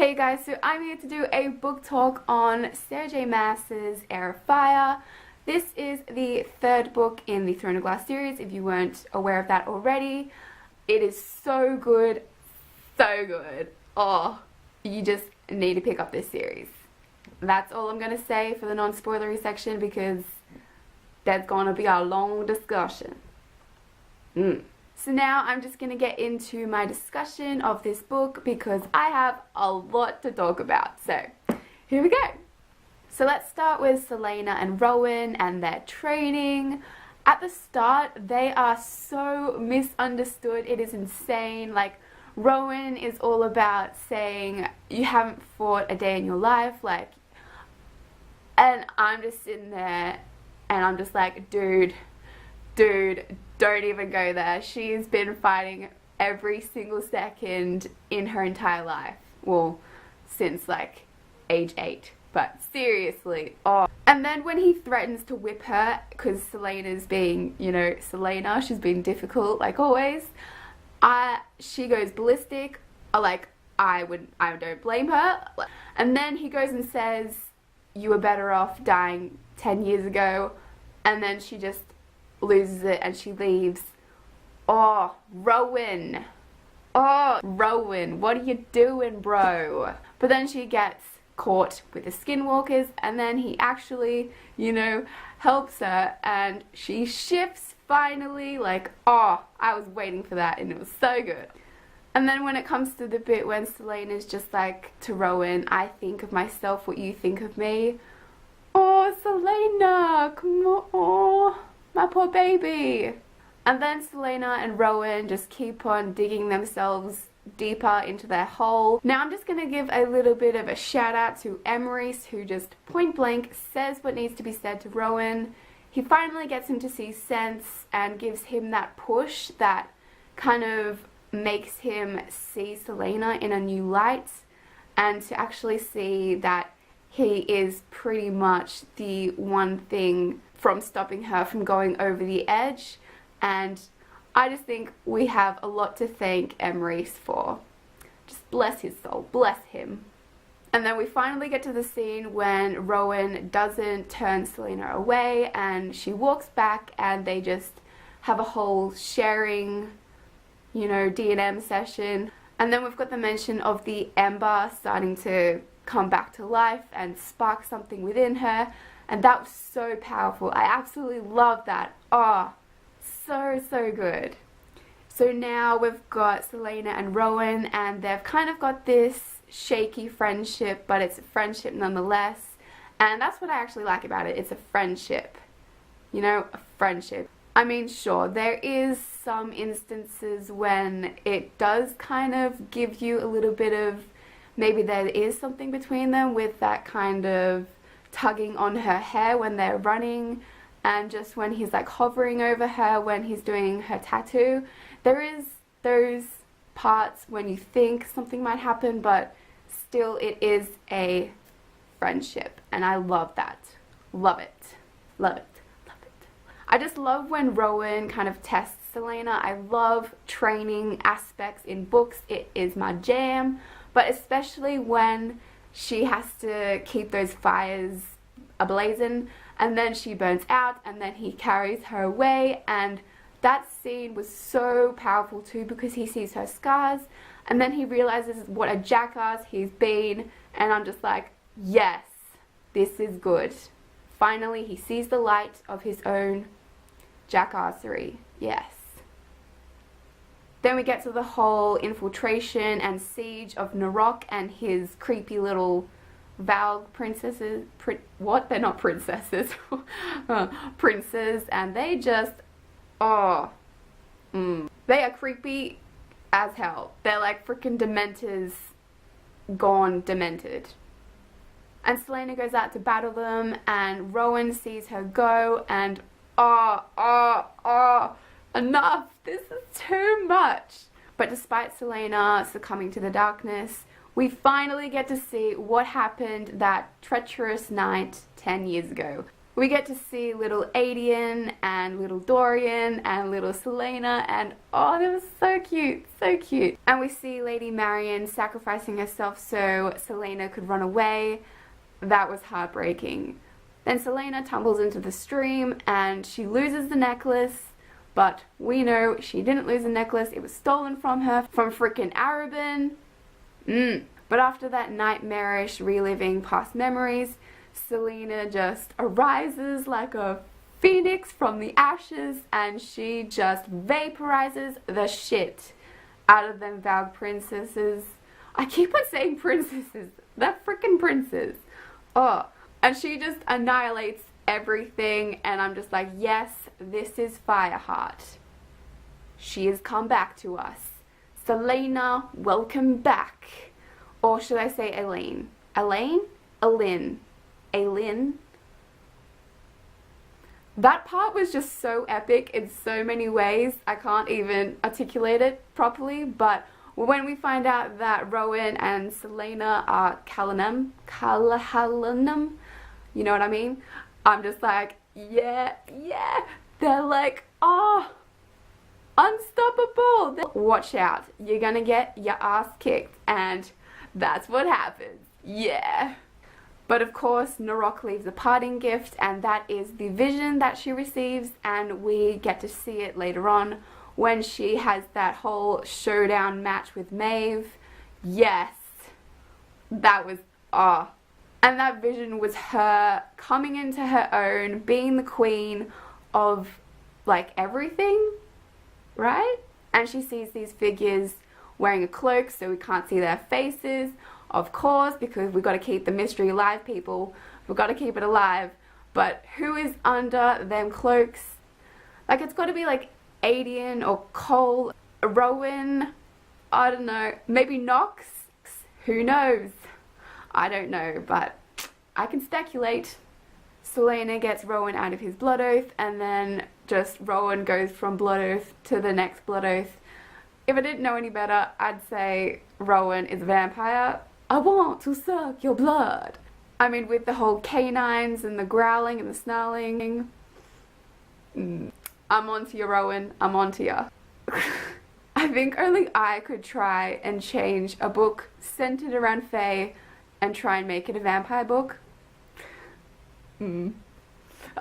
Hey guys, so I'm here to do a book talk on Sarah J Maas's Heir. This is the third book in the Throne of Glass series, if you weren't aware of that already. It is so good, so good. Oh, you just need to pick up this series. That's all I'm going to say for the non-spoilery section because that's going to be a long discussion. So now I'm just going to get into my discussion of this book because I have a lot to talk about. So here we go. So let's start with Selena and Rowan and their training. At the start, they are so misunderstood. It is insane. Like, Rowan is all about saying you haven't fought a day in your life, and I'm just sitting there and I'm just like, dude, don't even go there. She's been fighting every single second in her entire life. Well, since like age 8. But seriously, oh. And then when he threatens to whip her, because Selena's being, Selena, she's been difficult like always. She goes ballistic. I don't blame her. And then he goes and says, you were better off dying 10 years ago. And then she just loses it and she leaves. Oh, Rowan. Oh, Rowan, what are you doing, bro? But then she gets caught with the skinwalkers and then he actually, helps her and she shifts finally. I was waiting for that and it was so good. And then when it comes to the bit when Selena's just like to Rowan, I think of myself what you think of me. Oh, Selena, come on. Oh, my poor baby. And then Selena and Rowan just keep on digging themselves deeper into their hole. Now I'm just going to give a little bit of a shout out to Emeryce, who just point blank says what needs to be said to Rowan. He finally gets him to see sense and gives him that push that kind of makes him see Selena in a new light and to actually see that he is pretty much the one thing from stopping her from going over the edge. And I just think we have a lot to thank Emeryce for. Just bless his soul, bless him. And then we finally get to the scene when Rowan doesn't turn Selena away and she walks back and they just have a whole sharing, D&M session. And then we've got the mention of the ember starting to come back to life and spark something within her. And that was so powerful. I absolutely love that. Oh, so good. So now we've got Selena and Rowan and they've kind of got this shaky friendship, but it's a friendship nonetheless. And that's what I actually like about it. It's a friendship. A friendship. I mean, sure, there is some instances when it does kind of give you a little bit of maybe there is something between them with that kind of tugging on her hair when they're running and just when he's like hovering over her when he's doing her tattoo. There is those parts when you think something might happen, but still it is a friendship and I love that. Love it. Love it. Love it. I just love when Rowan kind of tests Selena. I love training aspects in books. It is my jam. But especially when she has to keep those fires ablazing and then she burns out and then he carries her away, and that scene was so powerful too because he sees her scars and then he realizes what a jackass he's been, and I'm just like, yes, this is good. Finally he sees the light of his own jackassery. Yes. Then we get to the whole infiltration and siege of Narok and his creepy little Val princesses. What? They're not princesses. Princes. And they just, they are creepy as hell. They're like freaking dementors gone demented. And Selena goes out to battle them and Rowan sees her go and enough. This is too much. But despite Selena succumbing to the darkness, we finally get to see what happened that treacherous night 10 years ago. We get to see little Adian and little Dorian and little Selena, and oh, they were so cute, so cute. And we see Lady Marian sacrificing herself so Selena could run away. That was heartbreaking. Then Selena tumbles into the stream and she loses the necklace, but we know she didn't lose the necklace. It was stolen from her from freaking Arabin. But after that nightmarish reliving past memories, Selena just arises like a phoenix from the ashes and she just vaporizes the shit out of them Valg princesses. I keep on saying princesses. They're freaking princes. Oh, and she just annihilates everything, and I'm just like, yes, this is Fireheart. She has come back to us. Selena, welcome back. Or should I say Elaine? Elaine? Alin. Aylin. That part was just so epic in so many ways. I can't even articulate it properly, but when we find out that Rowan and Selena are Calanem, you know what I mean? I'm just like, yeah. They're like, oh, unstoppable. Watch out, you're gonna get your ass kicked, and that's what happens. Yeah. But of course, Narok leaves a parting gift, and that is the vision that she receives, and we get to see it later on when she has that whole showdown match with Maeve. Yes, that was, and that vision was her coming into her own, being the queen of, like, everything, right? And she sees these figures wearing a cloak, so we can't see their faces, of course, because we've got to keep the mystery alive, people. We've got to keep it alive. But who is under them cloaks? Like, it's got to be, like, Adian or Cole, Rowan, I don't know, maybe Nox? Who knows? I don't know, but I can speculate. Selena gets Rowan out of his blood oath, and then just Rowan goes from blood oath to the next blood oath. If I didn't know any better, I'd say Rowan is a vampire. I want to suck your blood. I mean, with the whole canines and the growling and the snarling. I'm onto you, Rowan. I'm onto you. I think only I could try and change a book centered around Fae and try and make it a vampire book. Oh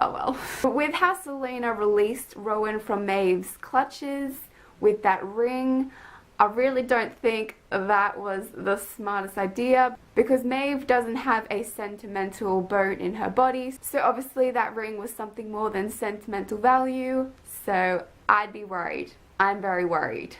well. With how Selena released Rowan from Maeve's clutches with that ring, I really don't think that was the smartest idea, because Maeve doesn't have a sentimental bone in her body, so obviously that ring was something more than sentimental value, so I'd be worried. I'm very worried.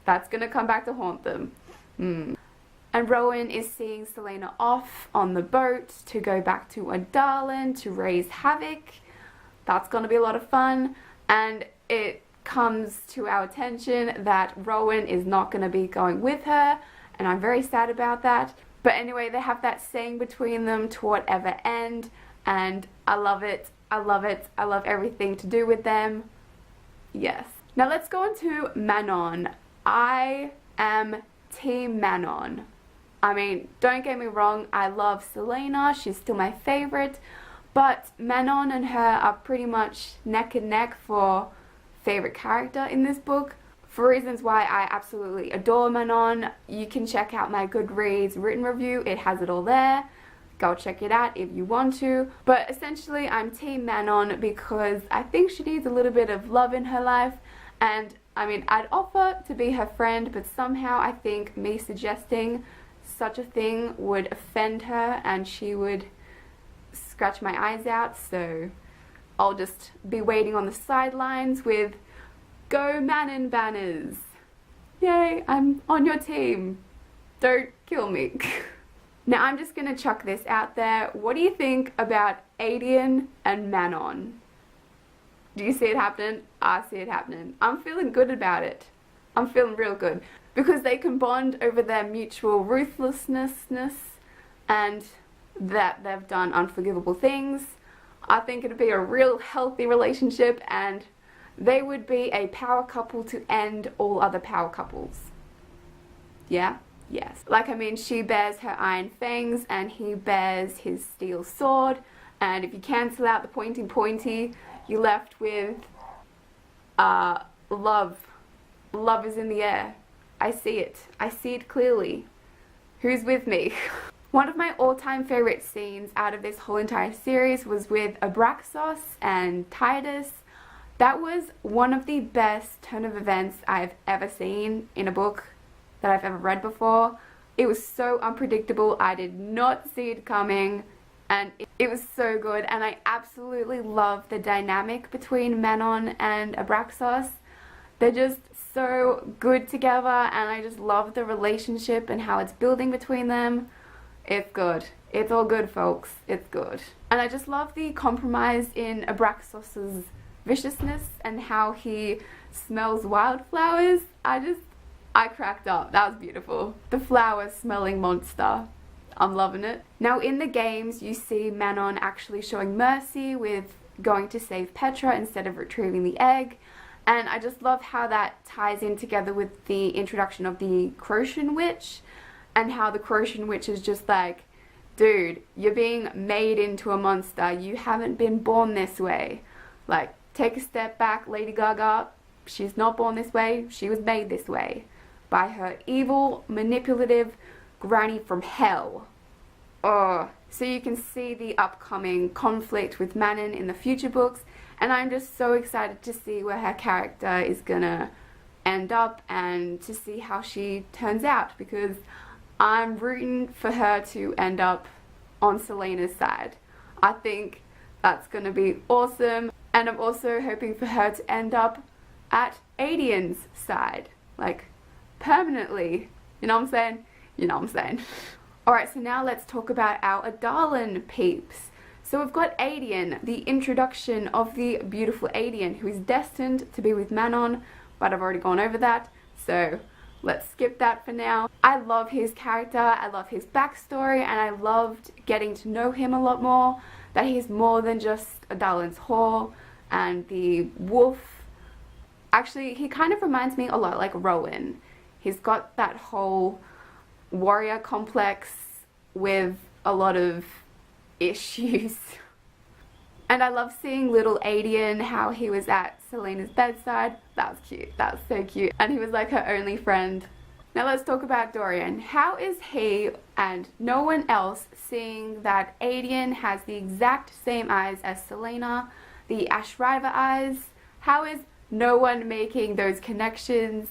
That's gonna come back to haunt them. And Rowan is seeing Selena off on the boat to go back to Adalin to raise havoc. That's gonna be a lot of fun, and it comes to our attention that Rowan is not going to be going with her, and I'm very sad about that. But anyway, they have that saying between them to whatever end, and I love it. I love it. I love everything to do with them. Yes. Now let's go on to Manon. I am Team Manon. I mean, don't get me wrong, I love Selena, she's still my favorite, but Manon and her are pretty much neck and neck for favorite character in this book. For reasons why I absolutely adore Manon, you can check out my Goodreads written review, it has it all there. Go check it out if you want to. But essentially I'm Team Manon because I think she needs a little bit of love in her life, and I mean, I'd offer to be her friend, but somehow I think me suggesting such a thing would offend her and she would scratch my eyes out, so I'll just be waiting on the sidelines with "Go Manon" banners. Yay, I'm on your team. Don't kill me. Now I'm just gonna chuck this out there. What do you think about Adian and Manon? Do you see it happening? I see it happening. I'm feeling good about it. I'm feeling real good. Because they can bond over their mutual ruthlessness and that they've done unforgivable things. I think it'd be a real healthy relationship, and they would be a power couple to end all other power couples. Yeah? Yes. Like, I mean, she bears her iron fangs and he bears his steel sword, And if you cancel out the pointy, you're left with love. Love is in the air. I see it. I see it clearly. Who's with me? One of my all-time favorite scenes out of this whole entire series was with Abraxos and Titus. That was one of the best turn of events I've ever seen in a book that I've ever read before. It was so unpredictable. I did not see it coming, and it was so good. And I absolutely love the dynamic between Manon and Abraxos. They're just so good together, and I just love the relationship and how it's building between them. It's good. It's all good, folks. It's good. And I just love the compromise in Abraxos's viciousness and how he smells wildflowers. I cracked up. That was beautiful. The flower-smelling monster. I'm loving it. Now, in the games, you see Manon actually showing mercy with going to save Petra instead of retrieving the egg. And I just love how that ties in together with the introduction of the Croatian witch, and how the Croatian witch is just like, dude, you're being made into a monster. You haven't been born this way. Like, take a step back, Lady Gaga. She's not born this way. She was made this way by her evil, manipulative granny from hell. Oh, so you can see the upcoming conflict with Manon in the future books, and I'm just so excited to see where her character is gonna end up and to see how she turns out, because I'm rooting for her to end up on Celaena's side. I think that's gonna be awesome, and I'm also hoping for her to end up at Adian's side, like permanently. You know what I'm saying? You know what I'm saying. Alright, so now let's talk about our Adalin peeps. So we've got Adian, the introduction of the beautiful Adian, who is destined to be with Manon, but I've already gone over that, so let's skip that for now. I love his character, I love his backstory, and I loved getting to know him a lot more, that he's more than just Adalin's whore and the wolf. Actually, he kind of reminds me a lot like Rowan. He's got that whole warrior complex with a lot of issues. And I love seeing little Adian, how he was at Celaena's bedside. That was cute. That was so cute. And he was like her only friend. Now let's talk about Dorian. How is he and no one else seeing that Adian has the exact same eyes as Celaena, the Ashriver eyes? How is no one making those connections?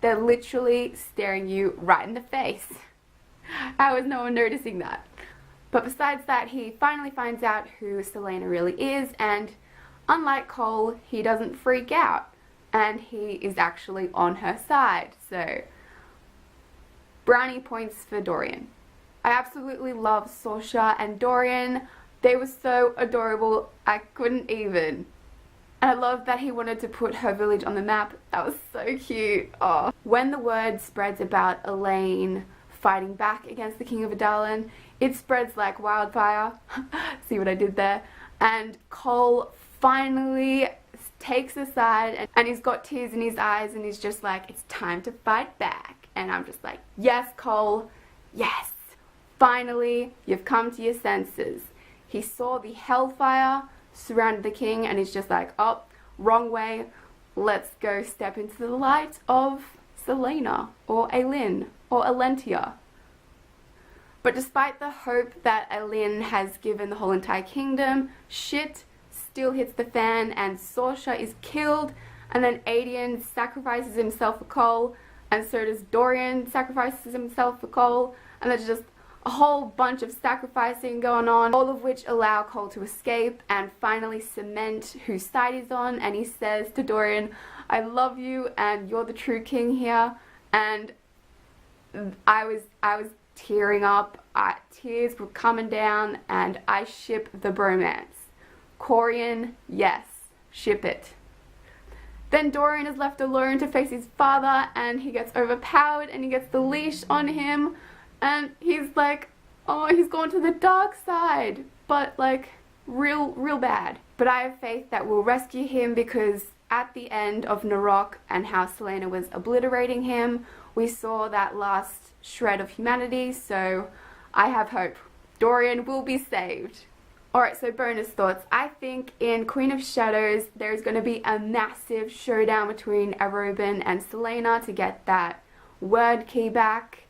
They're literally staring you right in the face. How is no one noticing that? But besides that, he finally finds out who Celaena really is, and unlike Cole, he doesn't freak out, and he is actually on her side. So, brownie points for Dorian. I absolutely love Saoirse and Dorian. They were so adorable, I couldn't even. And I love that he wanted to put her village on the map. That was so cute. Oh. When the word spreads about Elaine fighting back against the King of Adalin, it spreads like wildfire. See what I did there? And Cole finally takes a side, and he's got tears in his eyes, and he's just like, it's time to fight back. And I'm just like, yes, Cole, yes. Finally, you've come to your senses. He saw the hellfire surrounded the king, and he's just like, oh, wrong way. Let's go step into the light of Celaena, or Aelin, or Alentia. But despite the hope that Aelin has given the whole entire kingdom, shit still hits the fan, and Saoirse is killed, and then Adian sacrifices himself for Cole, and so does Dorian sacrifices himself for Cole, and there's just a whole bunch of sacrificing going on, all of which allow Cole to escape and finally cement whose side he's on. And he says to Dorian, I love you and you're the true king here. And I was tearing up, tears were coming down, and I ship the bromance. Corian, yes, ship it. Then Dorian is left alone to face his father, and he gets overpowered, and he gets the leash on him, and he's like, oh, he's gone to the dark side, but like real bad. But I have faith that we'll rescue him, because at the end of Narok and how Celaena was obliterating him, we saw that last shred of humanity, so I have hope. Dorian will be saved. Alright, so bonus thoughts. I think in Queen of Shadows there's going to be a massive showdown between Arobin and Selena to get that word key back.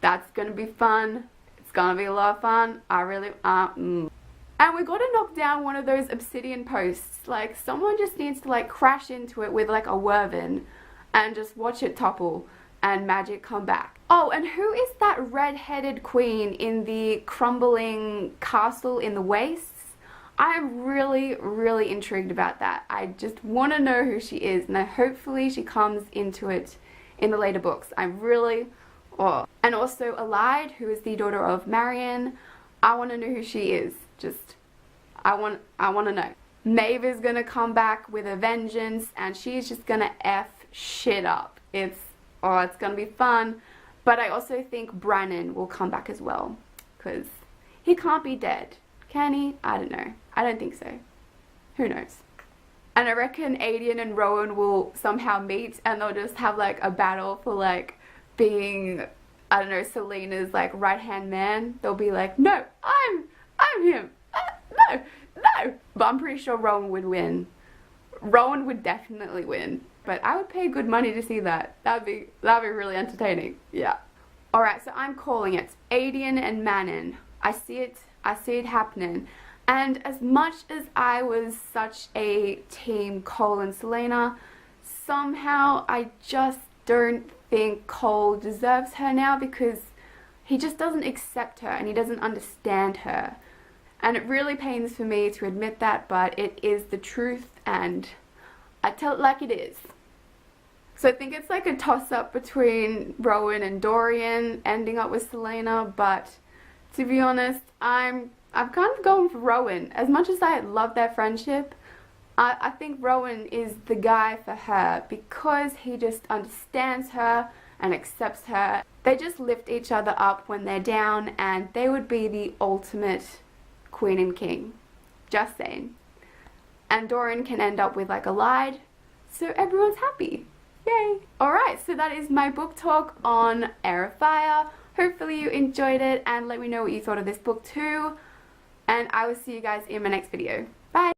That's going to be fun. It's going to be a lot of fun. And we got to knock down one of those obsidian posts. Like, someone just needs to like crash into it with like a whirlwind and just watch it topple and magic come back. Oh, and who is that red-headed queen in the crumbling castle in the wastes? I'm really, really intrigued about that. I just want to know who she is, and hopefully she comes into it in the later books. I'm really, and also Alide, who is the daughter of Marion. I want to know who she is. Just, I want to know. Maeve is gonna come back with a vengeance, and she's just gonna F shit up. It's gonna be fun. But I also think Brannon will come back as well, because he can't be dead. Can he? I don't know. I don't think so. Who knows? And I reckon Aedion and Rowan will somehow meet, and they'll just have like a battle for like being, I don't know, Selena's like right-hand man. They'll be like, no, I'm him. No. But I'm pretty sure Rowan would win. Rowan would definitely win. But I would pay good money to see that. That'd be really entertaining. Yeah. Alright, so I'm calling it. Aedion and Manon. I see it happening. And as much as I was such a team Cole and Selena, somehow I just don't think Cole deserves her now, because he just doesn't accept her and he doesn't understand her. And it really pains for me to admit that, but it is the truth, and I tell it like it is. So I think it's like a toss-up between Rowan and Dorian ending up with Selena, but to be honest, I'm kind of going for Rowan. As much as I love their friendship, I think Rowan is the guy for her, because he just understands her and accepts her. They just lift each other up when they're down, and they would be the ultimate queen and king. Just saying. And Dorian can end up with like a Alide, so everyone's happy. Yay! Alright, so that is my book talk on Heir of Fire. Hopefully you enjoyed it, and let me know what you thought of this book too. And I will see you guys in my next video. Bye!